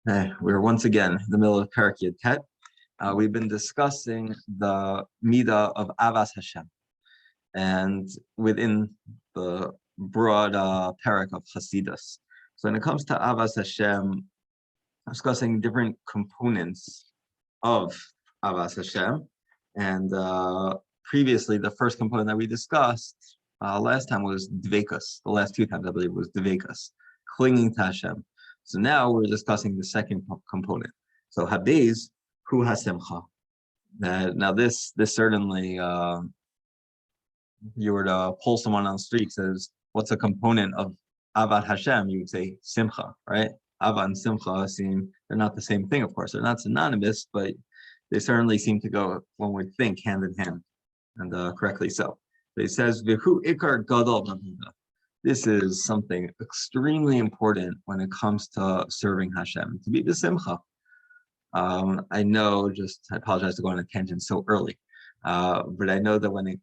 Hey, we're once again in the middle of Parak Yud Tet. We've been discussing the midah of Avas Hashem, and within the broad parak of Hasidus. So when it comes to Avas Hashem, discussing different components of Avas Hashem, and previously the first component that we discussed last time was Dvekas. The last two times I believe was Dvekas, clinging to Hashem. So now we're discussing the second component. So Habez, Hu HaSimcha. Now this certainly, you were to pull someone on the street, says, what's a component of Avat Hashem? You would say Simcha, right? Avat and Simcha they're not the same thing, of course. They're not synonymous, but they certainly seem to go, one would think, hand in hand, and correctly so. But it says, V'hu Ikar Gadol B'midah. This is something extremely important when it comes to serving Hashem, to be b'simcha. I apologize to go on a tangent so early, but I know that when it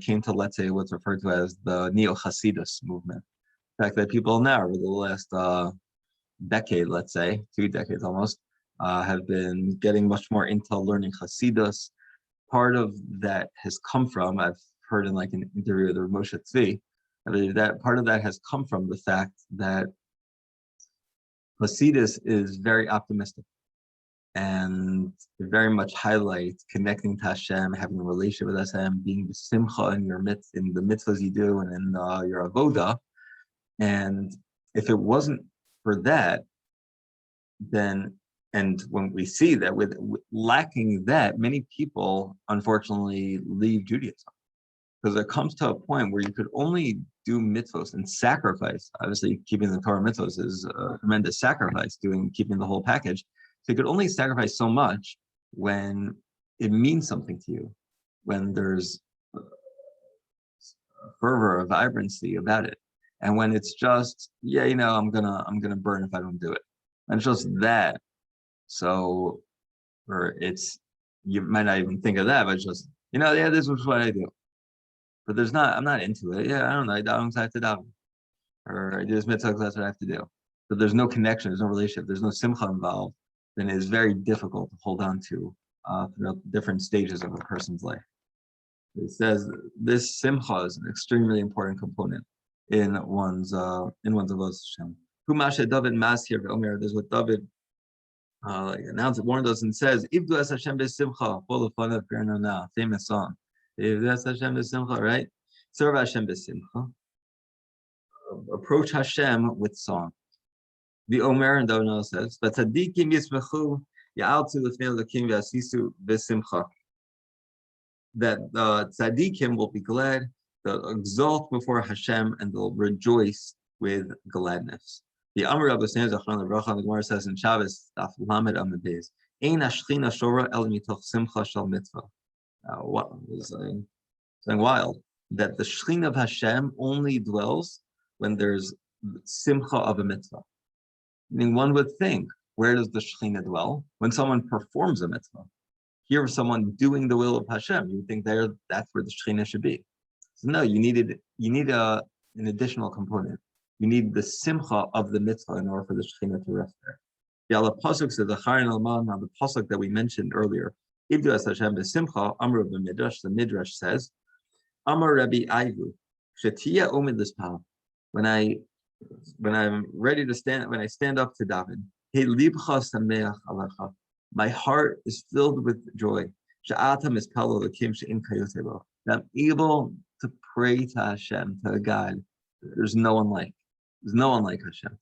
came to, let's say, what's referred to as the Neo-Hasidus movement, the fact that people now, over the last decade, let's say, 2 decades almost, have been getting much more into learning Hasidus. Part of that has come from, I've heard in like an interview with Moshe Tzvi, that part of that has come from the fact that Hasidus is very optimistic, and it very much highlights connecting to Hashem, having a relationship with Hashem, being the simcha in your midst, in the mitzvahs you do, and in your avoda. And if it wasn't for that, then, and when we see that with lacking that, many people unfortunately leave Judaism. Because it comes to a point where you could only do mitzvos and sacrifice. Obviously, keeping the Torah mitzvos is a tremendous sacrifice, keeping the whole package. So you could only sacrifice so much when it means something to you, when there's a fervor, a vibrancy about it, and when it's just, I'm gonna burn if I don't do it, and it's just that. So, or you might not even think of that, but it's just, this is what I do. But I'm not into it. I don't know. I don't have to daven. Or I do this mitzvah because that's what I have to do. But there's no connection, there's no relationship, there's no simcha involved, then it is very difficult to hold on to throughout different stages of a person's life. It says this simcha is an extremely important component in one's avodas Hashem. Humashe David Masir ve'omer. There's what David warned us and says, Ibdu es Hashem besimcha, full of fun of Bernona, famous song. If that's Hashem b'simcha, right? Serve Hashem b'simcha. Approach Hashem with song. The Omer and Dono says, "But tzaddikim yismechu ya'altu lefnei Elokim v'asisu b'simcha." That the tzaddikim will be glad, they'll exalt before Hashem, and they'll rejoice with gladness. The Amar Rabbi Sneir Zachron LeBracha, the Gemara says in Shabbos, Daf Lamed Amud Beis, Ein hashchina shora el mitoch simcha shel mitzvah. What was something wild, that the Shekhinah of Hashem only dwells when there's simcha of a mitzvah. Meaning, one would think, where does the Shekhinah dwell? When someone performs a mitzvah. Here, someone doing the will of Hashem, you would think that's where the Shekhinah should be. So no, you need an additional component. You need the simcha of the mitzvah in order for the Shekhinah to rest there. The pasuk says, the pasuk that we mentioned earlier, Ibdu es Hashem b'simcha, Amar b'midrash. The midrash says, Amar Rabbi Ayvu, Shetiya omid l'spal. When I'm ready to stand, when I stand up to daven, Hey libcha sameach alecha. My heart is filled with joy. She'ata mispalo l'kim she'in kayotebo. I'm able to pray to Hashem, to God. There's no one like Hashem.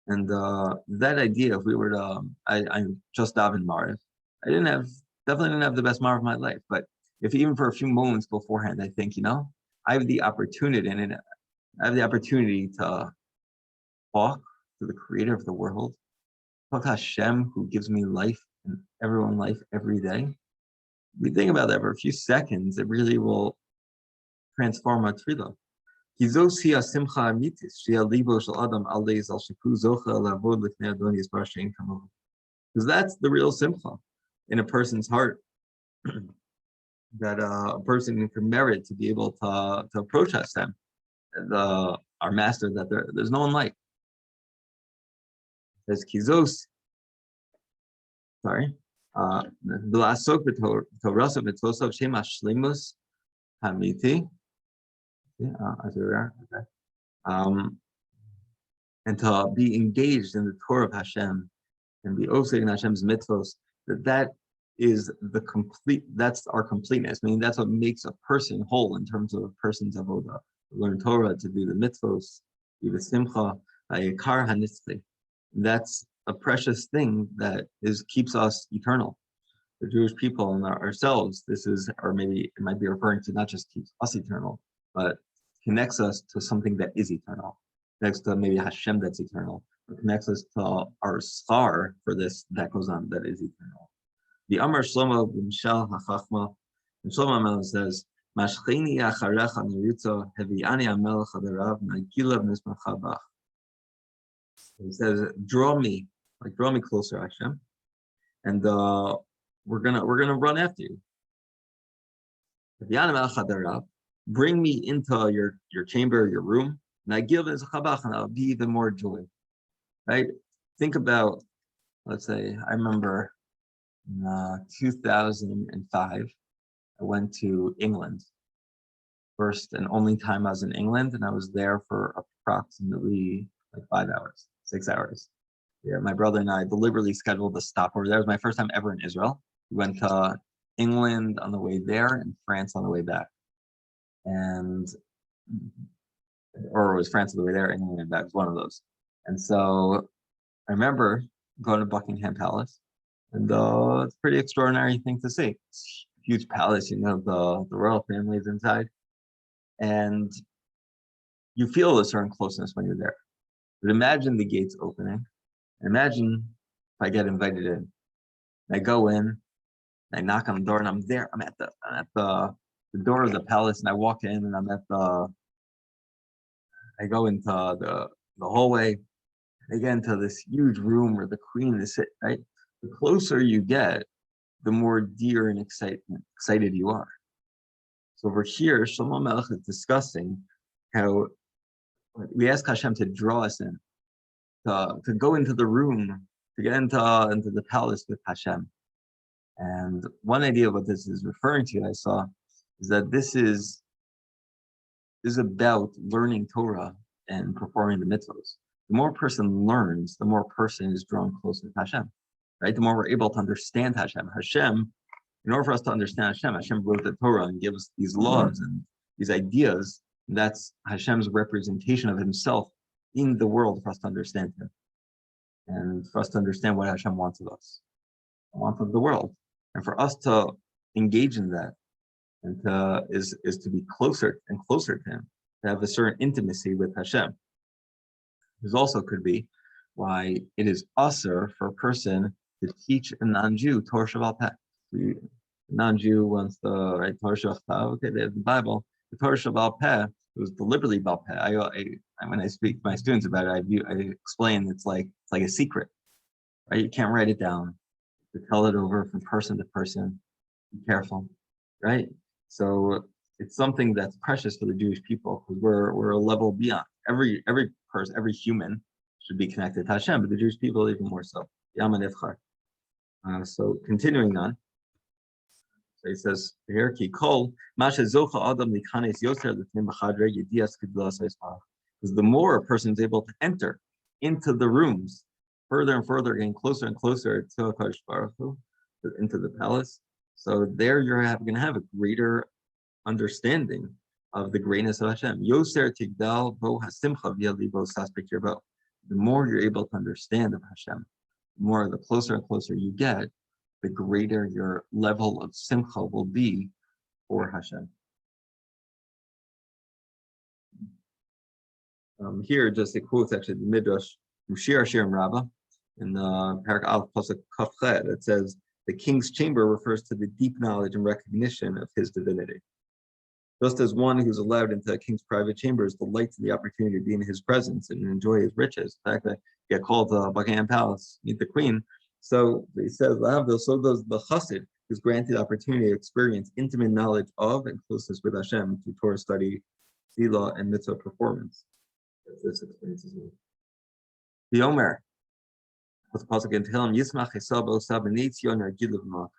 And that idea, if we were to, I just davened Mariv. I definitely didn't have the best Mariv of my life, but if even for a few moments beforehand, I think, I have the opportunity, to talk to the creator of the world, talk to Hashem, who gives me life and everyone life every day. We think about that for a few seconds, it really will transform our tefillah. Because that's the real simcha in a person's heart, that a person can merit to be able to approach Hashem, our master, that there's no one like. Says Kizos. Sorry. B'lasok b'torasa b'tosov shema shlimus hamiti. Okay. And to be engaged in the Torah of Hashem and be oseg in Hashem's mitzvos, that is the complete, that's our completeness. I mean, that's what makes a person whole in terms of a person's avodah. To learn Torah, to do the mitzvos, do the simcha, ayikar hanitzli. That's a precious thing that keeps us eternal. The Jewish people and ourselves, this is, or maybe it might be referring to not just keeps us eternal, but connects us to something that is eternal. Connects to maybe Hashem that's eternal. Or connects us to our star for this that goes on, that is eternal. The Amar Shlomo b'Mishal HaChachma, and Shlomo Melech says, Mashcheni acharecha nirutza heviani amelech adarav nagila v'nismacha bach. He says, draw me closer, Hashem, and we're gonna run after you. Bring me into your chamber, your room, and I'll be even more joy. Right? Think about, let's say, I remember in 2005, I went to England. First and only time I was in England, and I was there for approximately like 5 hours, 6 hours. Yeah, my brother and I deliberately scheduled a stopover there. It was my first time ever in Israel. We went to England on the way there and France on the way back. Or it was France on the way there, England on the way back. It was one of those. And so I remember going to Buckingham Palace, and it's a pretty extraordinary thing to see. It's a huge palace, the royal family is inside. And you feel a certain closeness when you're there. But imagine the gates opening. Imagine if I get invited in. I go in, I knock on the door, and I'm there. I'm at the door of the palace, and I walk in, and I go into the hallway. I get into this huge room where the queen is sitting, right? The closer you get, the more dear and excited you are. So over here, Shlomo Melech is discussing how we ask Hashem to draw us in, to go into the room, to get into the palace with Hashem. And one idea of what this is referring to, I saw, is that this is about learning Torah and performing the mitzvahs. The more a person learns, the more a person is drawn closer to Hashem, right? The more we're able to understand Hashem. In order for us to understand Hashem wrote the Torah and gives these laws and these ideas. And that's Hashem's representation of himself in the world for us to understand him. And for us to understand what Hashem wants of us, wants of the world. And for us to engage in that and is to be closer and closer to him, to have a certain intimacy with Hashem. This also could be why it is usher for a person to teach a non-Jew Torah Sheba'al Peh. The non-Jew wants the right Torah Sheba'al Peh. Okay, they have the Bible. The Torah Sheba'al Peh, it was deliberately Ba'al Peh. When I speak to my students about it, I explain it's like a secret, right? You can't write it down. You tell it over from person to person. Be careful, right? So it's something that's precious for the Jewish people because we're a level beyond. Every person, every human should be connected to Hashem, but the Jewish people even more so. So continuing on, so he says here, Ki kol masha zocha adam likanes yoser l'fnim b'chadre yedias k'dlas ha'isparach. Because the more a person is able to enter into the rooms, further and further, getting closer and closer to HaKadosh Baruch Hu, into the palace. So there you're going to have a greater understanding of the greatness of Hashem. Yoser tigdal bo hasimcha v'yad libo saspek yirbo. The more you're able to understand of Hashem, the closer and closer you get, the greater your level of simcha will be for Hashem. Here, just a quote actually the Midrash from Shiur Shirim Rabbah in Parak Aleph Pasuk Kaf Chet. It says the king's chamber refers to the deep knowledge and recognition of his divinity. Just as one who's allowed into a king's private chamber is delights in the opportunity to be in his presence and enjoy his riches, the fact that you get called to Buckingham Palace, meet the queen. So he says, so does the chassid who's granted the opportunity to experience intimate knowledge of and closeness with Hashem through Torah study, Zila, and mitzvah performance. This experience as well. The Omer, What's the pasuk in Tehillim? Yismach Esau b'osav b'nei Tzion yargilu b'malcha.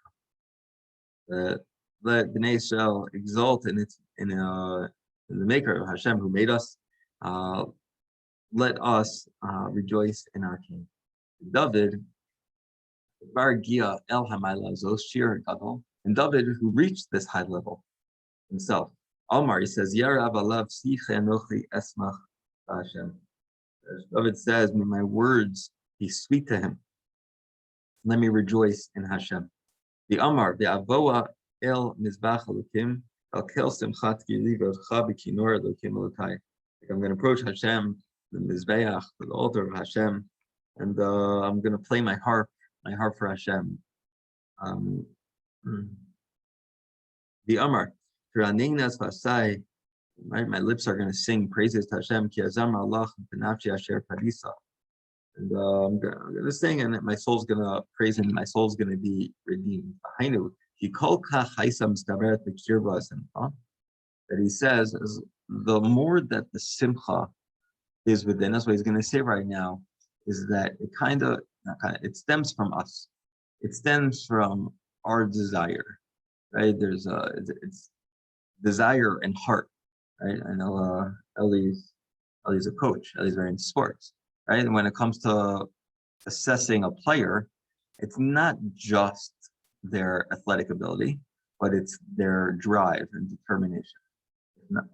Let Bnei Israel exalt in the Maker of Hashem who made us. Let us rejoice in our King. David, Bar Gia El Hamayla Zos Shiur Gadol, and David who reached this high level himself. Almar, he says, Yarav Alav Sicha Enochi Esmach Hashem. David says, may my words be sweet to him. Let me rejoice in Hashem. The Amar, the Avoa El Mizbach Elokim, El Kel Simchat Gili V'Cha B'Kinor Elokim Elokai. I'm going to approach Hashem, the Mizbeach, the altar of Hashem, and I'm going to play my harp for Hashem. The Amar, right? My lips are going to sing praises to Hashem. Ki azam Allah b'nafshi asher padisa. And I'm going to sing, and my soul's going to praise him. My soul's going to be redeemed. That he says, is the more that the simcha is within us, what he's going to say right now is that it stems from us. It stems from our desire, right? It's desire and heart, right? I know Ellie's a coach. Ellie's very into sports, right? And when it comes to assessing a player, it's not just their athletic ability, but it's their drive and determination.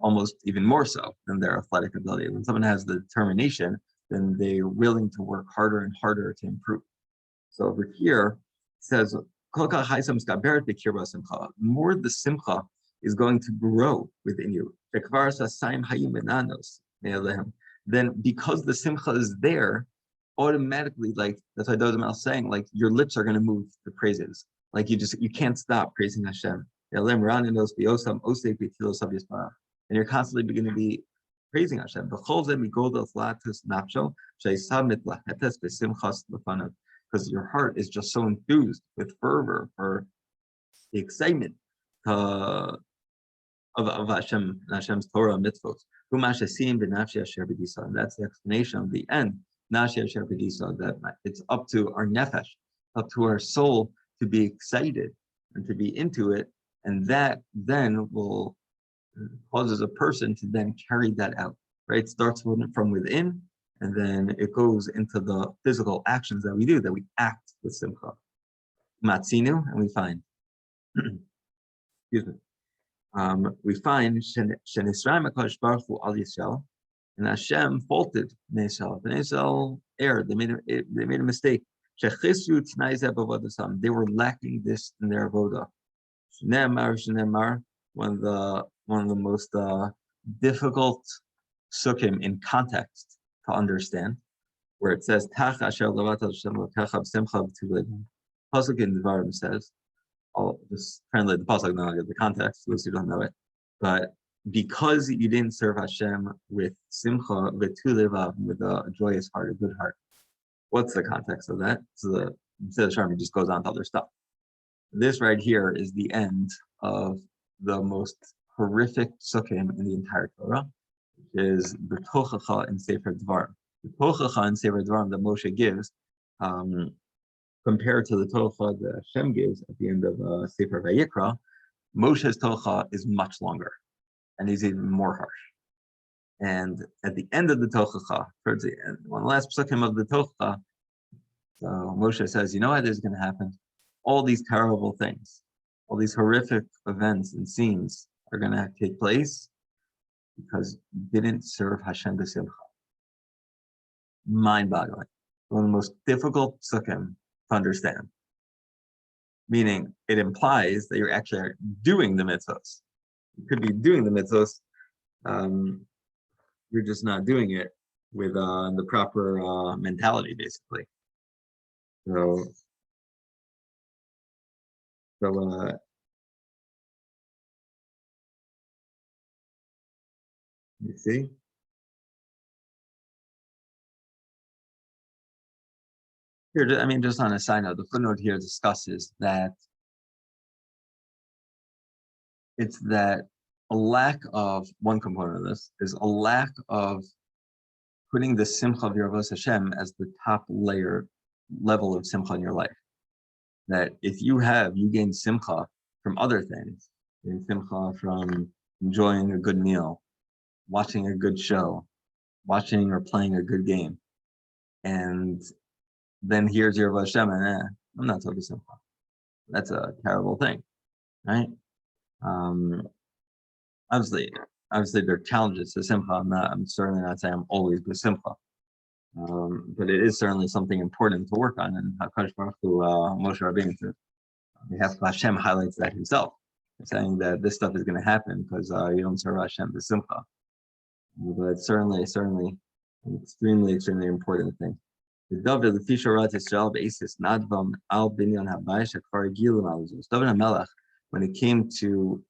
Almost even more so than their athletic ability. When someone has the determination, then they're willing to work harder and harder to improve. So over here, it says, more the simcha is going to grow within you. Then because the simcha is there, automatically, like that's why Dozim was saying, like your lips are going to move to praises. Like you can't stop praising Hashem. And you're constantly going to be praising Hashem. Because your heart is just so enthused with fervor for the excitement of Hashem, Hashem's Torah and mitzvot. And that's the explanation of the end. That it's up to our nefesh, up to our soul to be excited and to be into it. And that then will causes a person to then carry that out, right? It starts from within, and then it goes into the physical actions that we do, that we act with simcha. Matzinu, and we find, excuse me, we find Shenisraim HaKadosh Baruch Hu Al Yisrael, and Hashem faulted Bnei Yisrael. Bnei Yisrael erred. They made a mistake. Shechisru T'nai Zeh b'avodas. They were lacking this in their avodah. Shneimar, one of the most difficult sukkim in context to understand, where it says Tach Asher Lavat Hashem L'Techa B'Simcha B'Tulid. Pasuk in Devarim says, I'll just translate the pasuk, now I'll get the context, those who don't know it. But because you didn't serve Hashem with simcha, with a joyous heart, a good heart. What's the context of that? So the Mesilat Yesharim just goes on to other stuff. This right here is the end of the most horrific sukkim in the entire Torah, which is the Tochacha in Sefer Dvarim. The Tochacha in Sefer Dvarim that Moshe gives, compared to the Tochacha that Hashem gives at the end of Sefer Vayikra, Moshe's Tochacha is much longer, and he's even more harsh. And at the end of the Tochacha, towards the end, one of the last psukim of the Tochacha, so Moshe says, you know what is going to happen? All these terrible things, all these horrific events and scenes are going to take place because you didn't serve Hashem b'simcha. Mind-boggling. One of the most difficult psukim to understand. Meaning, it implies that you're actually doing the mitzvos. You could be doing the mitzvos, you're just not doing it with the proper mentality, basically. So you see? Here, I mean, just on a side note, the footnote here discusses that it's that a lack of, one component of this is a lack of putting the simcha of Yeravos Hashem as the top layer level of simcha in your life. That if you gain simcha from other things, you gain simcha from enjoying a good meal, watching a good show, watching or playing a good game, and then here's your Hashem, and I'm not talking simcha. That's a terrible thing, right? Obviously, there are challenges to simcha. I'm certainly not saying I'm always with simcha, but it is certainly something important to work on. And Hakadosh Baruch Hu, Moshe Rabbeinu, Hashem highlights that himself, saying that this stuff is going to happen because you don't serve Hashem with simcha. But it's certainly an extremely important thing. David HaMelech, when it came to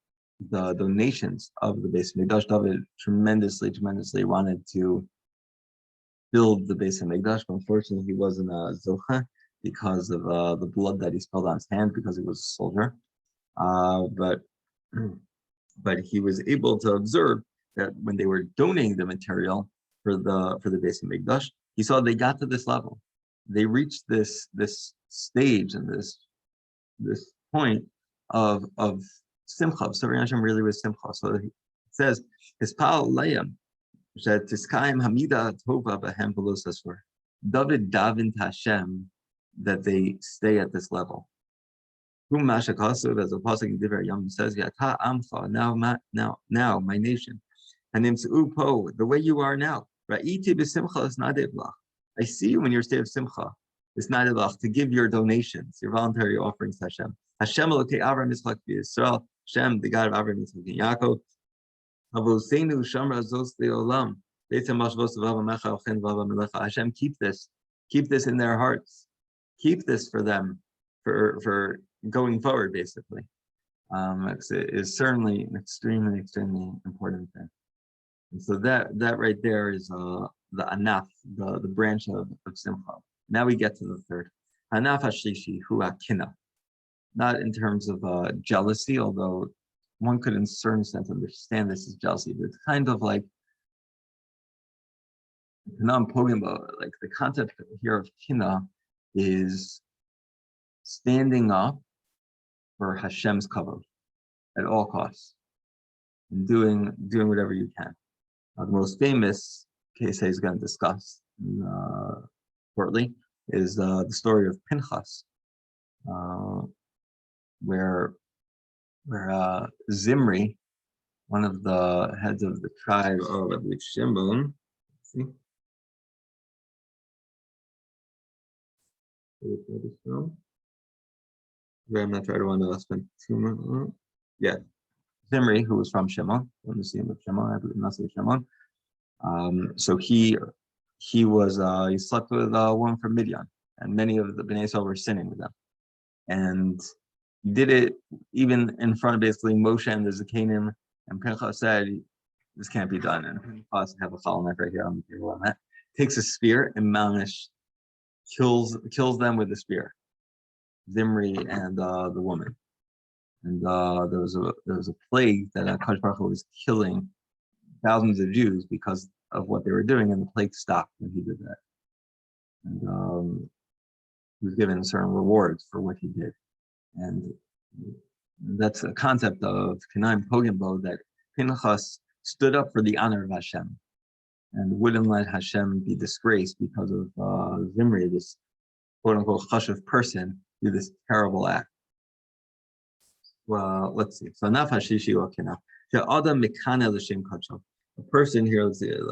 the donations of the Beis Hamikdash, David tremendously wanted to build the Beis Hamikdash, but unfortunately he wasn't a zocha because of the blood that he spilled on his hand because he was a soldier. But he was able to observe that when they were donating the material for the Beis Hamikdash, he saw they got to this level. They reached this stage and this point of simcha. So Hashem really was simcha. So it says, "Hispal layam shetiskayim hamida tova b'hem v'lo sasur." David davened to Hashem that they stay at this level. Whom Masha Kasav, as a pasuk in Divrei Yom says, "Yata amcha," now my nation, and po, the way you are now. Ra'iti b'simcha is nadevlach. I see you when you're state of simcha. It's nadevlach to give your donations, your voluntary offerings to Hashem. Hashem Elokei Avraham Yitzchak v'Yisrael. Hashem, the God of Avraham, Yitzchak, and Yaakov. Avoseinu shamra zos leolam. Hashem, keep this in their hearts. Keep this for them, for going forward, basically. It is certainly an extremely important thing. And so that right there is the anaf, the branch of simcha. Now we get to the third. Anaf hashlishi hu akina. Not in terms of jealousy, although one could in a certain sense understand this as jealousy, but it's kind of like like the concept here of kina is standing up for Hashem's kavod at all costs and doing whatever you can. The most famous case he's going to discuss shortly is the story of Pinchas, where Zimri, one of the heads of the tribe of Rabbi Shimon, I'm not sure. I don't want to spend too much. Yeah, Zimri, who was from Shimon, from the city of Shimon, I believe not Shimon. So he slept with a woman from Midian, and many of the Bnei Yisrael were sinning with them, and he did it even in front of basically Moshe and the Zakanim. And Pinchas said, "This can't be done." And Pinchas, have a follow knife right here on the table on that, takes a spear and Mamish kills them with the spear, Zimri and the woman. And there was a plague that Hakadosh Baruch Hu was killing thousands of Jews because of what they were doing, and the plague stopped when he did that. And he was given certain rewards for what he did. And that's a concept of Kanaim Pogembo, that Pinchas stood up for the honor of Hashem and wouldn't let Hashem be disgraced because of Zimri, this quote-unquote chashuv person, do this terrible act. Well, let's see. So naf hashishi okina. Adam mikana l'shem kacho. A person here, let's see the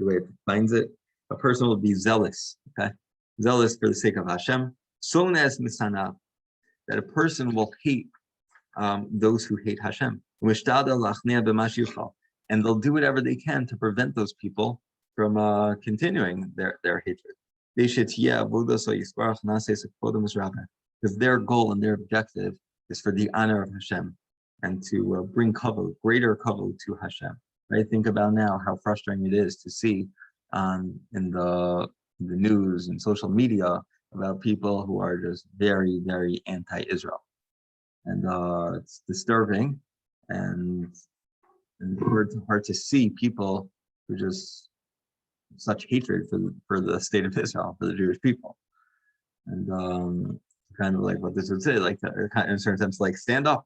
way it defines it. A person will be zealous, okay? Zealous for the sake of Hashem. Sones misana, that a person will hate those who hate Hashem. And they'll do whatever they can to prevent those people from continuing their hatred. Because their goal and their objective is for the honor of Hashem and to bring kavod, greater kavod to Hashem. Right? Think about now how frustrating it is to see in the news and social media about people who are just very, very anti-Israel. And it's disturbing and hard to see people who just such hatred for the state of Israel, for the Jewish people. And kind of like what this would say, like in a certain sense, like stand up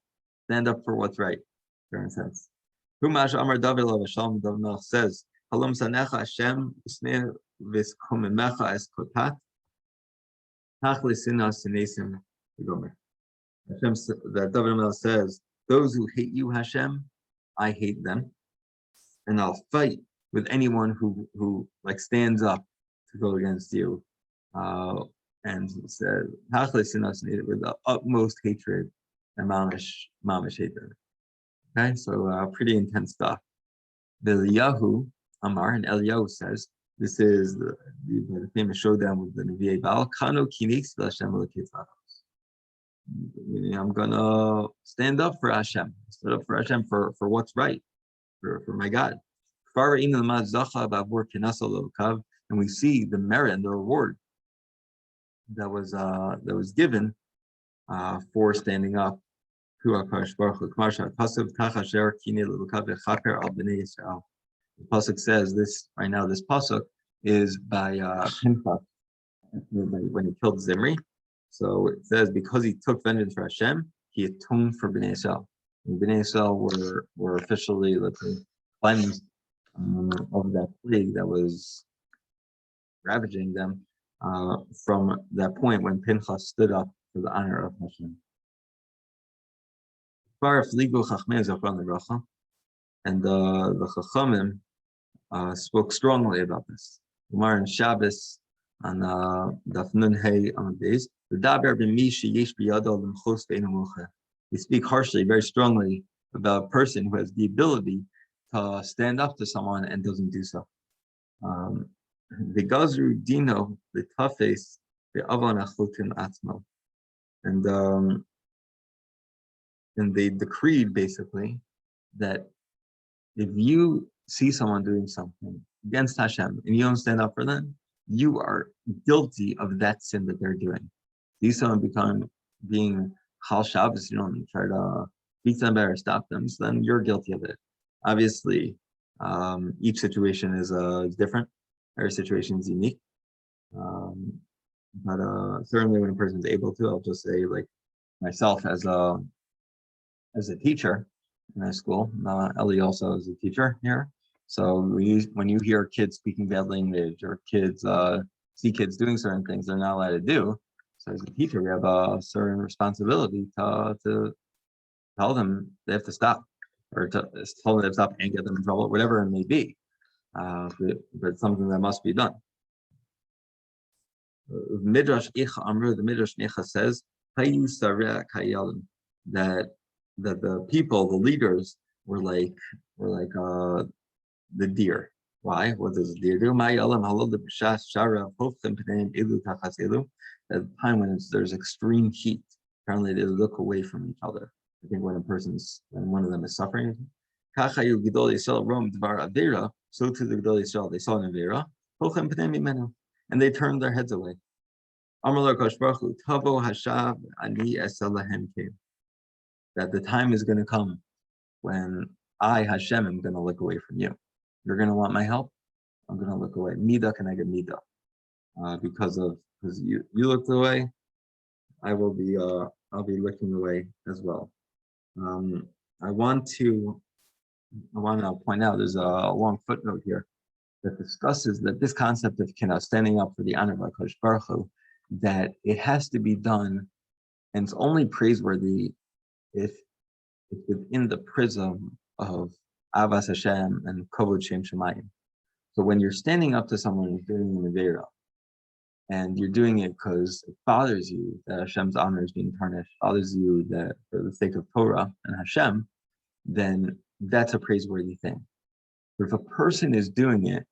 for what's right, in a certain sense. Humash Amar David Shalom David Melech says, Halom Sanecha Hashem Usnei V'Skomemecha Es Kotat Tachli Sinas Sinesim V'Gomer. Hashem, that David Melech says, those who hate you, Hashem, I hate them, and I'll fight with anyone who like stands up to go against you. And he said, with the utmost hatred and mamish hatred. Okay, so pretty intense stuff. The Eliyahu Amar, and Eliyahu says, this is the famous showdown with the Nevi'ei Baal. Kano kinis v'Hashem l'kitzach. Meaning, I'm gonna stand up for Hashem, for what's right, for my God. And we see the merit and the reward that was given for standing up to HaKadosh Baruch Hu. The pasuk says this right now. This pasuk is by Pinchas when he killed Zimri. So it says because he took vengeance for Hashem, he atoned for Bnei Yisrael. And Bnei Yisrael were officially, let's say, cleansed of that plague that was ravaging them from that point when Pinchas stood up for the honor of Hashem. And the Chachamim spoke strongly about this. Gemara in Shabbos on Daf Nun Hey on the days. They speak harshly, very strongly about a person who has the ability to stand up to someone and doesn't do so. The Gazru Dino, the Tafes, the Avan Achotim Atmo. And they decreed basically that if you see someone doing something against Hashem and you don't stand up for them, you are guilty of that sin that they're doing. These someone being Chal Shabbos, you don't try to beat them or stop them, so then you're guilty of it. Obviously, each situation is different. Every situation is unique. But certainly when a person is able to, I'll just say, like myself as a teacher in high school, Ellie also is a teacher here. So when you hear kids speaking bad language or kids see kids doing certain things they're not allowed to do, so as a teacher, we have a certain responsibility to tell them they have to stop, or to tell them they have to stop and get them in trouble, whatever it may be. But it's something that must be done. Midrash Icha Amru, the Midrash Icha says, that the people, the leaders, were like the deer. Why? What does the deer do? At the time when there's extreme heat, apparently they look away from each other. I think when one of them is suffering. So to the Gedolei Yisrael, they saw an Avera, and they turned their heads away. That the time is going to come when I, Hashem, am going to look away from you. You're going to want my help? I'm going to look away. Midah can I get midah? Because you looked away, I'll be looking away as well. I want to point out there's a long footnote here that discusses that this concept of standing up for the honor of HaKadosh Baruch Hu, that it has to be done, and it's only praiseworthy if it's within the prism of Avas Hashem and Kovod Shem Shemayim. So when you're standing up to someone who's doing an Avera, and you're doing it because it bothers you that Hashem's honor is being tarnished, bothers you that for the sake of Torah and Hashem, then that's a praiseworthy thing. But if a person is doing it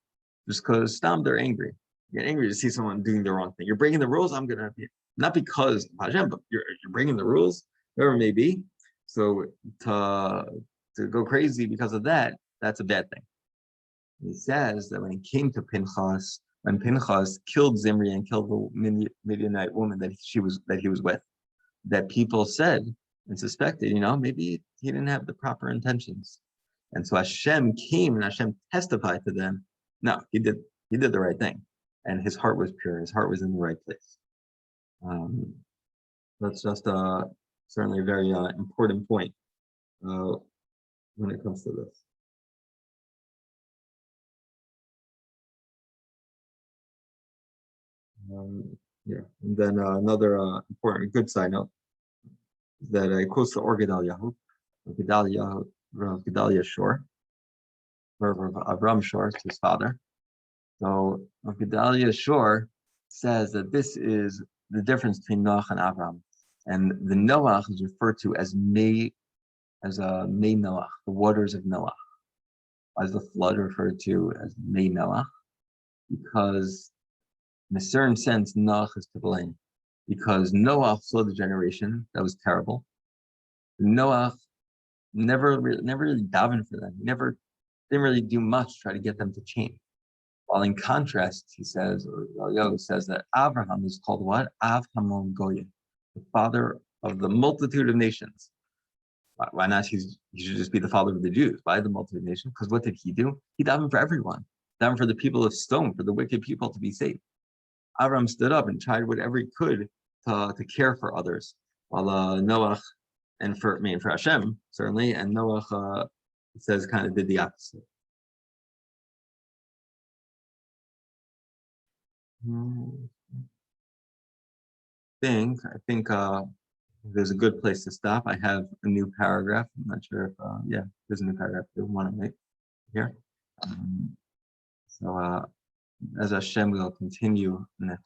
just because they're angry, you get angry to see someone doing the wrong thing. You're breaking the rules, I'm gonna be not because of Hashem, but you're breaking the rules, whatever it may be. So to go crazy because of that, that's a bad thing. He says that when it came to Pinchas, when Pinchas killed Zimri and killed the Midianite woman that he was with, that people said and suspected, maybe he didn't have the proper intentions. And so Hashem came and Hashem testified to them. No, he did the right thing. And his heart was pure. His heart was in the right place. Um, that's just certainly a very important point when it comes to this. Yeah, and then another important good side note is that it quotes the Or Gedaliah, Gedalia Shor, or Avram Shor, it's his father. So Gedalia Shor says that this is the difference between Noach and Avram, and the Noach is referred to as May Noach, the waters of Noach, as the flood referred to as May Noach, because in a certain sense, Noach is to blame, because Noah flowed the generation that was terrible. Noah never really davened for them. He never didn't really do much to try to get them to change. While in contrast, he says, or Eliyahu says that Abraham is called what? Av Hamon Goyim, the father of the multitude of nations. Why not? He should just be the father of the Jews. Why the multitude of nations? Because what did he do? He davened for everyone. Davened for the people of stone, for the wicked people to be saved. Avram stood up and tried whatever he could to care for others, while Noach, and for Hashem certainly, and Noach says kind of did the opposite. I think there's a good place to stop. I have a new paragraph. I'm not sure if yeah, there's a new paragraph I want to make here. So as Hashem will continue next.